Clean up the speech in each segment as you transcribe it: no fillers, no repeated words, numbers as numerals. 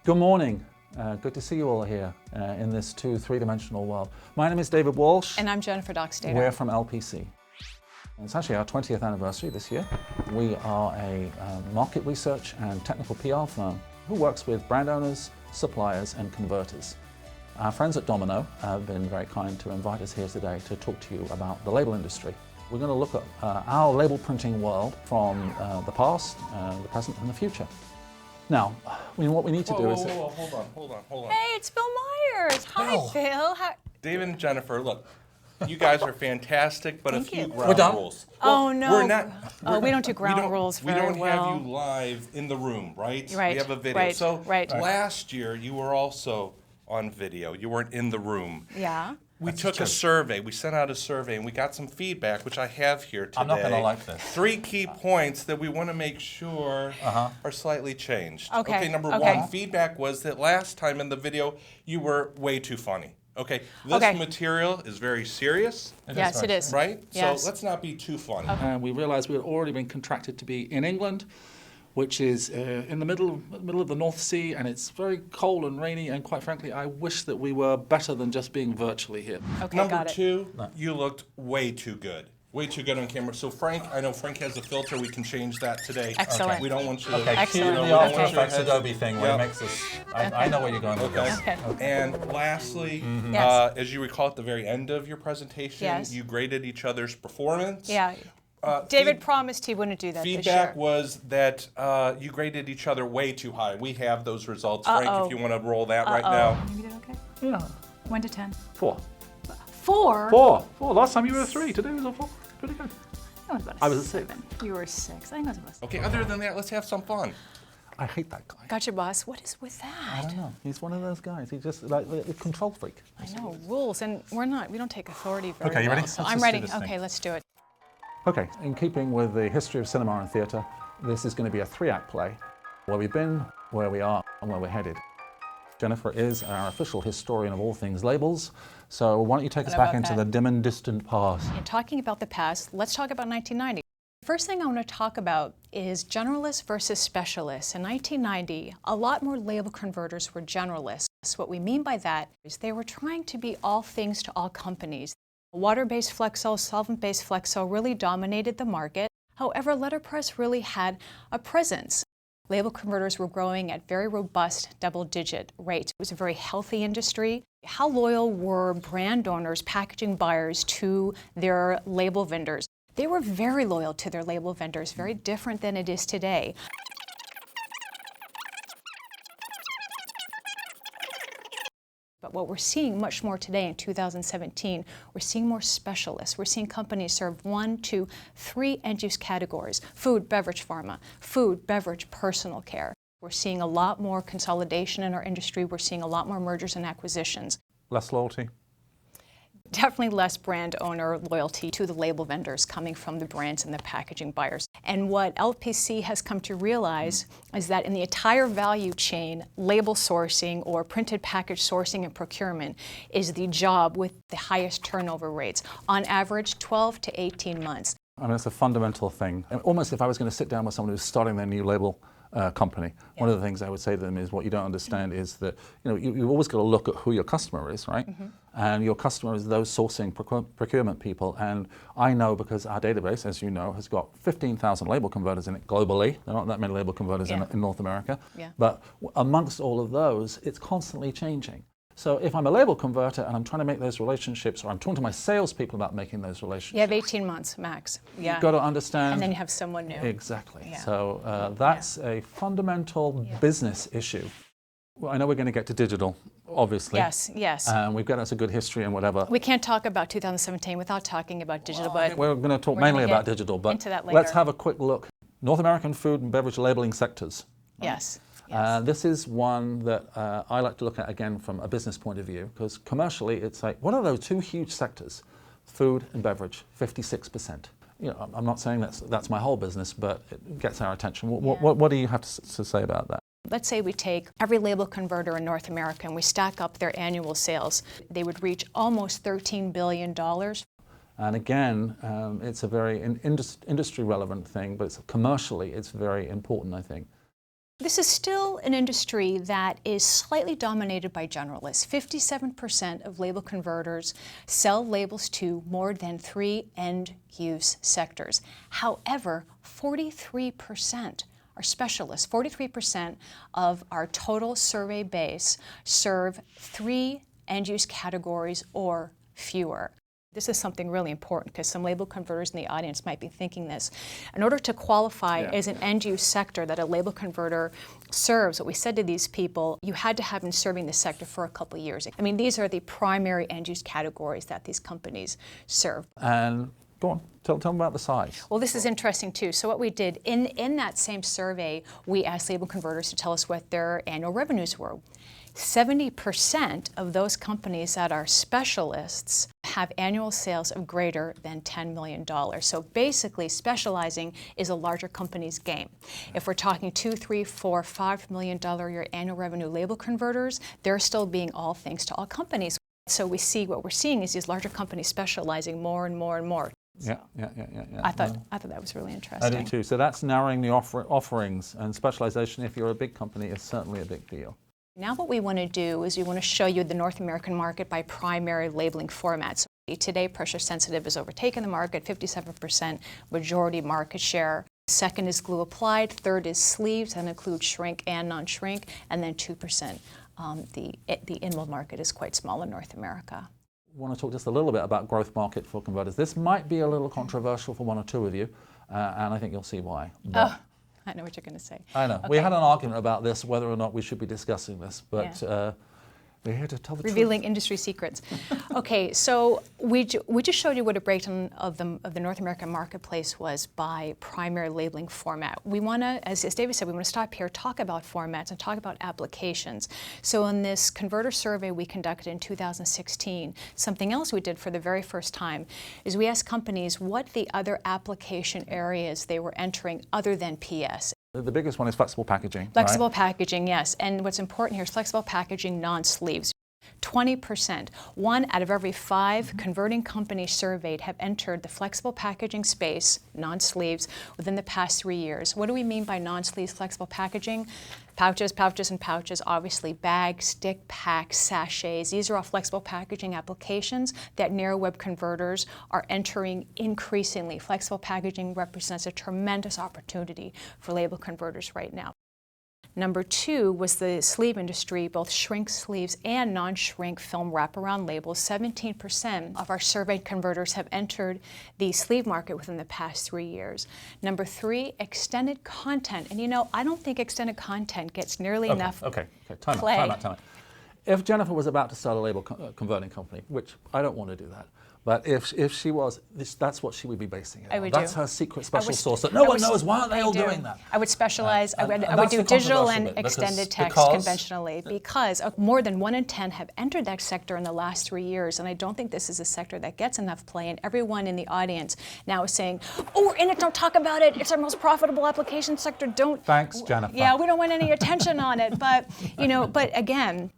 Good morning. Good to see you all here in this three-dimensional world. My name is David Walsh. And I'm Jennifer Dochstader. We're from LPC. It's actually our 20th anniversary this year. We are a market research and technical PR firm who works with brand owners, suppliers and converters. Our friends at Domino have been very kind to invite us here today to talk to you about the label industry. We're going to look at our label printing world from the past, the present and the future. Now, what we need to do is... Hold on. Hey, it's Phil Myers. Hi, Phil. David and Jennifer, look, you guys are fantastic, but a few ground rules. Oh, no. We're not... we don't do ground rules very well. We don't have you live in the room, right? Right. We have a video. Right. Last year, you were also on video. You weren't in the room. Yeah. We took a survey. We sent out a survey, and we got some feedback, which I have here today. I'm not going to like this. 3 key points that we want to make sure are slightly changed. Okay. Number one, feedback was that last time in the video, you were way too funny. Okay, this material is very serious. Yes, it is. Right? Yes. So let's not be too funny. And we realized we had already been contracted to be in England, which is in the middle of the North Sea, and it's very cold and rainy, and quite frankly, I wish that we were better than just being virtually here. Okay, Number two, you looked way too good. Way too good on camera. So Frank, I know Frank has a filter. We can change that today. Excellent. We don't want you to... Okay, excellent. cue the After Effects Adobe thing where it makes us... I know where you're going with this. Okay. And lastly, Yes. as you recall at the very end of your presentation, you graded each other's performance. Yeah. David promised he wouldn't do that this year. Feedback was that you graded each other way too high. We have those results. Frank, if you want to roll that right now. You did okay? Yeah. 1 to 10. 4. 4? 4. Last time you were a 3. Today was a 4. Pretty good. I was a 6. You were a 6. I think I was a 6. Okay, other than that, let's have some fun. I hate that guy. Gotcha, boss. What is with that? I don't know. He's one of those guys. He's just like a control freak. I know, rules, and we don't take authority very Okay, you ready? well. So Let's I'm just ready. do this thing. Okay, let's do it. Okay, in keeping with the history of cinema and theatre, this is going to be a 3-act play. Where we've been, where we are, and where we're headed. Jennifer is our official historian of all things labels, so why don't you take us back into the dim and distant past? In talking about the past, let's talk about 1990. First thing I want to talk about is generalists versus specialists. In 1990, a lot more label converters were generalists. What we mean by that is they were trying to be all things to all companies. Water-based Flexo, solvent-based Flexo really dominated the market. However, letterpress really had a presence. Label converters were growing at very robust double-digit rates. It was a very healthy industry. How loyal were brand owners, packaging buyers to their label vendors? They were very loyal to their label vendors, very different than it is today. But what we're seeing much more today in 2017, we're seeing more specialists. We're seeing companies serve 1, 2, 3 end-use categories: food, beverage, pharma, food, beverage, personal care. We're seeing a lot more consolidation in our industry. We're seeing a lot more mergers and acquisitions. Less loyalty? Definitely less brand owner loyalty to the label vendors coming from the brands and the packaging buyers. And what LPC has come to realize is that in the entire value chain, label sourcing or printed package sourcing and procurement is the job with the highest turnover rates. On average, 12 to 18 months. I mean, it's a fundamental thing. And almost if I was going to sit down with someone who's starting their new label company, one of the things I would say to them is what you don't understand is that you've always got to look at who your customer is, right? And your customer is those sourcing procurement people. And I know because our database, as you know, has got 15,000 label converters in it globally. There aren't that many label converters in North America. But amongst all of those, it's constantly changing. So if I'm a label converter and I'm trying to make those relationships, or I'm talking to my salespeople about making those relationships. You have 18 months max. Yeah. You've got to understand. And then you have someone new. Exactly. Yeah. So that's a fundamental business issue. Well, I know we're going to get to digital, obviously. Yes. And we've got us a good history and whatever. We can't talk about 2017 without talking about digital, but we're going to talk mainly about digital, but into that later. Let's have a quick look. North American food and beverage labeling sectors. Yes. This is one that I like to look at again from a business point of view, because commercially it's like, what are those 2 huge sectors? Food and beverage, 56%. I'm not saying that's my whole business, but it gets our attention. What do you have to say about that? Let's say we take every label converter in North America and we stack up their annual sales. They would reach almost $13 billion. And again, it's a very industry relevant thing, but commercially it's very important, I think. This is still an industry that is slightly dominated by generalists. 57% of label converters sell labels to more than 3 end-use sectors. However, 43% are specialists. 43% of our total survey base serve 3 end-use categories or fewer. This is something really important because some label converters in the audience might be thinking this. In order to qualify as an end-use sector that a label converter serves, what we said to these people, you had to have been serving the sector for a couple of years. I mean, these are the primary end-use categories that these companies serve. And go on, tell them about the size. Well, this is interesting too. So what we did, in that same survey, we asked label converters to tell us what their annual revenues were. 70% of those companies that are specialists have annual sales of greater than $10 million. So basically, specializing is a larger company's game. If we're talking $2, $3, $4, $5 million a year annual revenue label converters, they're still being all things to all companies. So what we're seeing is these larger companies specializing more and more and more. Yeah. I thought that was really interesting. I do too. So that's narrowing the offerings, and specialization, if you're a big company, is certainly a big deal. Now what we want to do is we want to show you the North American market by primary labeling formats. Today, pressure sensitive has overtaken the market, 57% majority market share. Second is glue applied, third is sleeves, that includes shrink and non-shrink, and then 2%. The in-mold market is quite small in North America. I want to talk just a little bit about growth market for converters. This might be a little controversial for one or two of you, and I think you'll see why. But I know what you're going to say. I know. Okay. We had an argument about this, whether or not we should be discussing this, but we're here to tell the Revealing truth. industry secrets. Okay, so we just showed you what a breakdown of the North American marketplace was by primary labeling format. We want to, as David said, we want to stop here, talk about formats and talk about applications. So in this converter survey we conducted in 2016, something else we did for the very first time is we asked companies what the other application areas they were entering other than PS. The biggest one is flexible packaging. Flexible packaging, yes. And what's important here is flexible packaging, non-sleeves. 20%, 1 out of every 5 converting companies surveyed have entered the flexible packaging space, non-sleeves, within the past 3 years. What do we mean by non-sleeves flexible packaging? Pouches, pouches, and pouches, obviously bags, stick packs, sachets. These are all flexible packaging applications that narrow web converters are entering increasingly. Flexible packaging represents a tremendous opportunity for label converters right now. Number 2 was the sleeve industry, both shrink sleeves and non-shrink film wraparound labels. 17% of our surveyed converters have entered the sleeve market within the past 3 years. Number 3, extended content. And you know, I don't think extended content gets nearly enough play. Time out. If Jennifer was about to start a label converting company, which I don't want to do that, but if she was, that's what she would be basing it on. That's her secret special sauce that no one knows. Why aren't they all doing that? I would specialize. I would do digital and extended text conventionally because more than 1 in 10 have entered that sector in the last 3 years, and I don't think this is a sector that gets enough play. And everyone in the audience now is saying, "Oh, we're in it. Don't talk about it. It's our most profitable application sector. Don't." Thanks, Jennifer. Yeah, we don't want any attention on it. But but again.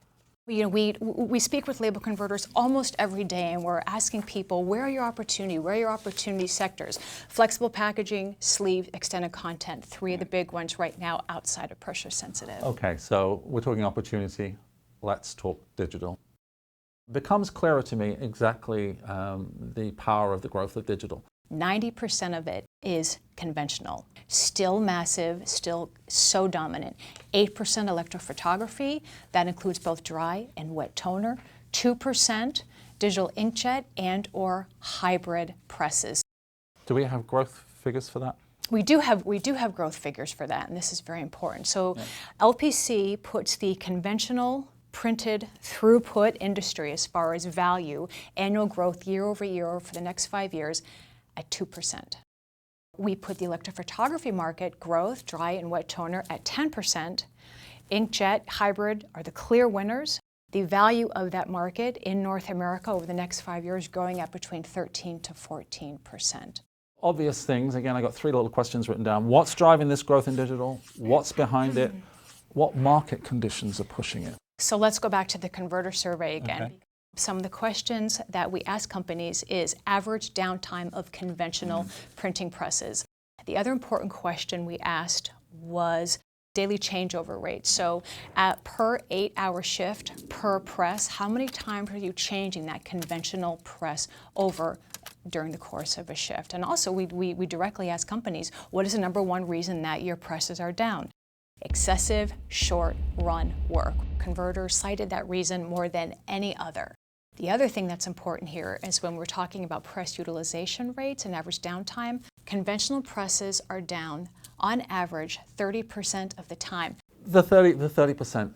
We speak with label converters almost every day, and we're asking people, where are your opportunity sectors? Flexible packaging, sleeve, extended content, 3 of the big ones right now outside of pressure sensitive. Okay, so we're talking opportunity. Let's talk digital. It becomes clearer to me exactly the power of the growth of digital. 90% of it is conventional, still massive, still so dominant. 8% electrophotography, that includes both dry and wet toner. 2% digital inkjet and or hybrid presses. Do we have growth figures for that? We do have growth figures for that, and this is very important. So LPC puts the conventional printed throughput industry as far as value, annual growth year over year for the next 5 years, at 2%. We put the electrophotography market growth, dry and wet toner, at 10%. Inkjet, hybrid are the clear winners. The value of that market in North America over the next 5 years growing at between 13 to 14%. Obvious things. Again, I got 3 little questions written down. What's driving this growth in digital? What's behind it? What market conditions are pushing it? So let's go back to the converter survey again. Okay. Some of the questions that we ask companies is average downtime of conventional printing presses. The other important question we asked was daily changeover rate. So per 8-hour shift, per press, how many times are you changing that conventional press over during the course of a shift? And also we directly ask companies, what is the #1 reason that your presses are down? Excessive short run work. Converters cited that reason more than any other. The other thing that's important here is when we're talking about press utilization rates and average downtime, conventional presses are down on average 30% of the time. The 30%,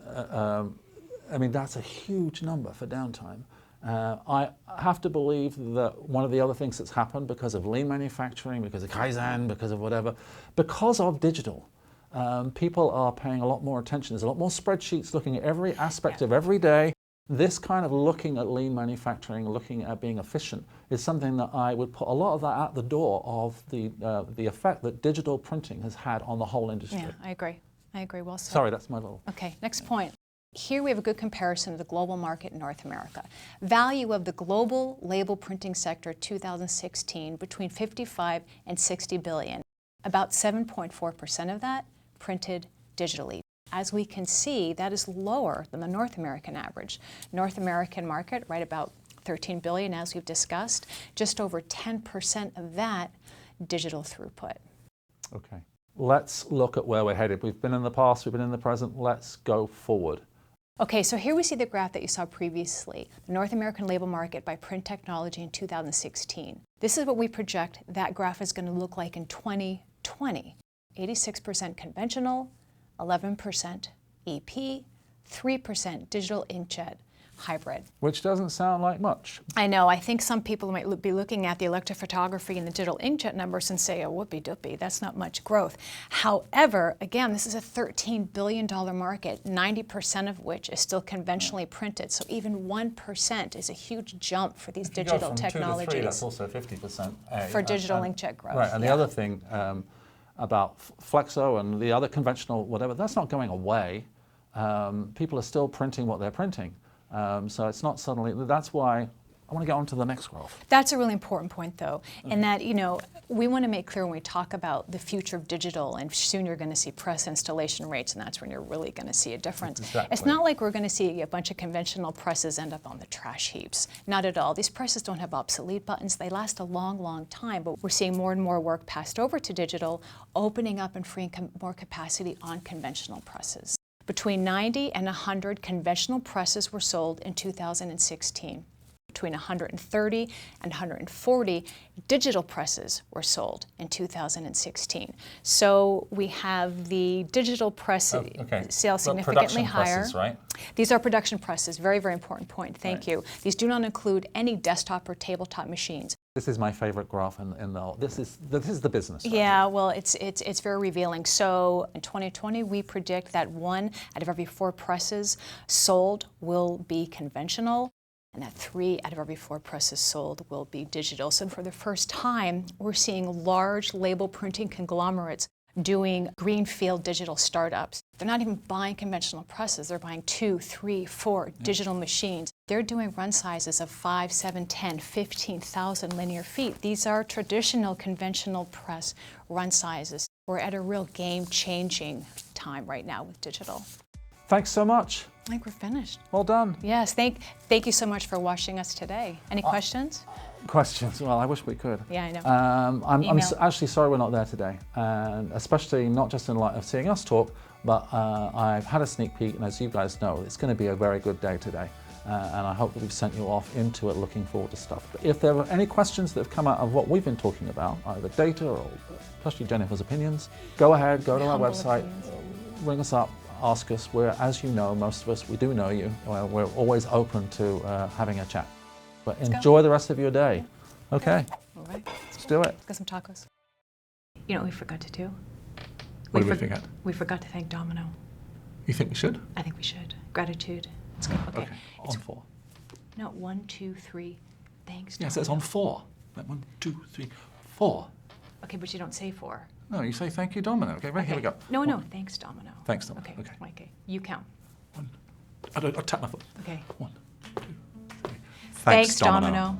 I mean, that's a huge number for downtime. I have to believe that one of the other things that's happened because of lean manufacturing, because of Kaizen, because of whatever, because of digital, people are paying a lot more attention. There's a lot more spreadsheets looking at every aspect of every day. This kind of looking at lean manufacturing, looking at being efficient, is something that I would put a lot of that at the door of the effect that digital printing has had on the whole industry. Yeah, I agree. I agree. Well said. Sorry, that's my little... Okay, next point. Here we have a good comparison of the global market in North America. Value of the global label printing sector 2016 between 55 and 60 billion. About 7.4% of that printed digitally. As we can see, that is lower than the North American average. North American market, right about 13 billion, as we've discussed, just over 10% of that digital throughput. Okay. Let's look at where we're headed. We've been in the past, we've been in the present, let's go forward. Okay, so here we see the graph that you saw previously, the North American label market by print technology in 2016. This is what we project that graph is going to look like in 2020. 86% conventional, 11% EP, 3% digital inkjet hybrid. Which doesn't sound like much. I know. I think some people might be looking at the electrophotography and the digital inkjet numbers and say, oh, whoopee-doopie, that's not much growth. However, again, this is a $13 billion market, 90% of which is still conventionally printed. So even 1% is a huge jump for these digital technologies. 2 to 3, that's also 50%. For digital inkjet growth. Right, and the other thing about Flexo and the other conventional whatever, that's not going away. People are still printing what they're printing. So it's not suddenly, that's why I want to get on to the next graph. That's a really important point, though, in that, you know, we want to make clear when we talk about the future of digital, and soon you're going to see press installation rates, and that's when you're really going to see a difference. Exactly. It's not like we're going to see a bunch of conventional presses end up on the trash heaps. Not at all. These presses don't have obsolete buttons. They last a long, long time, but we're seeing more and more work passed over to digital, opening up and freeing more capacity on conventional presses. Between 90 and 100 conventional presses were sold in 2016. Between 130 and 140 digital presses were sold in 2016. So we have the digital press sales significantly higher. Presses, right? These are production presses. Very, very important point. Thank you. These do not include any desktop or tabletop machines. This is my favorite graph in the whole, this is the business. Right? Yeah, well, it's very revealing. So in 2020, we predict that 1 out of every 4 presses sold will be conventional, and that 3 out of every 4 presses sold will be digital. So for the first time, we're seeing large label printing conglomerates doing greenfield digital startups. They're not even buying conventional presses. They're buying 2, 3, 4 digital machines. They're doing run sizes of 5, 7, 10, 15,000 linear feet. These are traditional conventional press run sizes. We're at a real game-changing time right now with digital. Thanks so much. I think we're finished. Well done. Yes, thank you so much for watching us today. Any questions? Questions? Well, I wish we could. Yeah, I know. I'm actually sorry we're not there today, and especially not just in light of seeing us talk, but I've had a sneak peek, and as you guys know, it's going to be a very good day today, and I hope that we've sent you off into it looking forward to stuff. But if there are any questions that have come out of what we've been talking about, either data or especially Jennifer's opinions, go ahead, go to our website, ring us up, ask us. We're, as you know, most of us, we do know you. We're always open to having a chat. But enjoy the rest of your day. Okay. All right. Let's do it. Let's get some tacos. You know what we forgot to do? What did we forget? We forgot to thank Domino. You think we should? I think we should. Gratitude. Let's go. Okay. On 4. No, 1, 2, 3. Thanks, Yes, Domino. it's on 4. 1, 2, 3, 4. Okay, but you don't say 4. No, you say thank you, Domino. Okay, right, here we go. No, thanks, Domino. Thanks, Domino. Okay. You count. 1. I'll tap my foot. Okay. 1, 2, 3. Thanks, Domino.